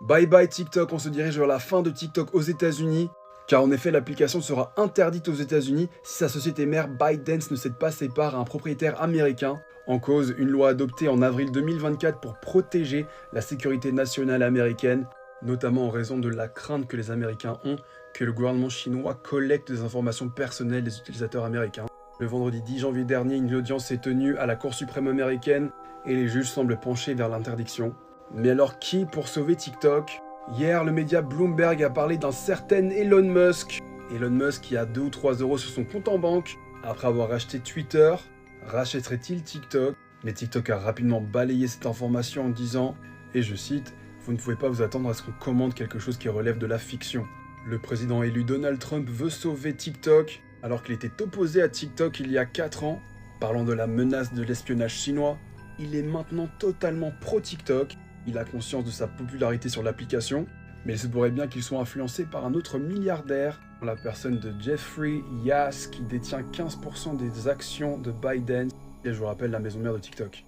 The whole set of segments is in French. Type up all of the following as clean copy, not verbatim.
Bye bye TikTok, on se dirige vers la fin de TikTok aux États-Unis, car en effet l'application sera interdite aux États-Unis si sa société mère ByteDance ne cède pas ses parts à un propriétaire américain. En cause, une loi adoptée en avril 2024 pour protéger la sécurité nationale américaine, notamment en raison de la crainte que les Américains ont que le gouvernement chinois collecte des informations personnelles des utilisateurs américains. Le vendredi 10 janvier dernier, une audience s'est tenue à la Cour suprême américaine et les juges semblent pencher vers l'interdiction. Mais alors qui pour sauver TikTok? Hier, le média Bloomberg a parlé d'un certain Elon Musk. Elon Musk qui a 2 ou 3 euros sur son compte en banque. Après avoir racheté Twitter, rachèterait-il TikTok? Mais TikTok a rapidement balayé cette information en disant, et je cite, « Vous ne pouvez pas vous attendre à ce qu'on commande quelque chose qui relève de la fiction. » Le président élu Donald Trump veut sauver TikTok alors qu'il était opposé à TikTok il y a 4 ans. Parlant de la menace de l'espionnage chinois, il est maintenant totalement pro-TikTok. Il a conscience de sa popularité sur l'application, mais il se pourrait bien qu'il soit influencé par un autre milliardaire, la personne de Jeffrey Yass, qui détient 15% des actions de ByteDance, et je vous rappelle la maison mère de TikTok.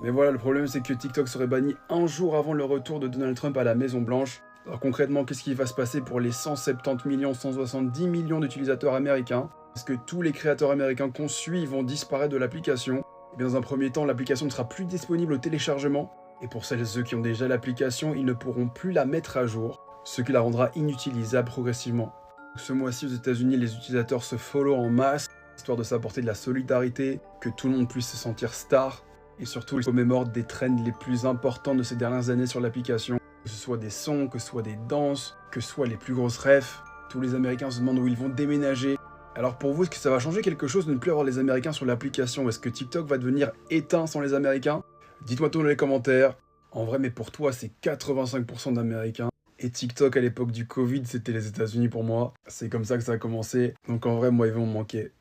Mais voilà, le problème c'est que TikTok serait banni un jour avant le retour de Donald Trump à la Maison Blanche. Alors concrètement, qu'est-ce qui va se passer pour les 170 millions, 170 millions d'utilisateurs américains? Est-ce que tous les créateurs américains qu'on suit vont disparaître de l'application? Et bien dans un premier temps, l'application ne sera plus disponible au téléchargement. Et pour celles et ceux qui ont déjà l'application, ils ne pourront plus la mettre à jour, ce qui la rendra inutilisable progressivement. Ce mois-ci aux États-Unis, les utilisateurs se follow en masse, histoire de s'apporter de la solidarité, que tout le monde puisse se sentir star, et surtout ils commémorent des trends les plus importants de ces dernières années sur l'application, que ce soit des sons, que ce soit des danses, que ce soit les plus grosses refs. Tous les Américains se demandent où ils vont déménager. Alors pour vous, est-ce que ça va changer quelque chose de ne plus avoir les Américains sur l'application? Est-ce que TikTok va devenir éteint sans les Américains? Dites-moi tout dans les commentaires. En vrai, mais pour toi, c'est 85% d'Américains. Et TikTok, à l'époque du Covid, c'était les États-Unis pour moi. C'est comme ça que ça a commencé. Donc en vrai, moi, ils vont me manquer.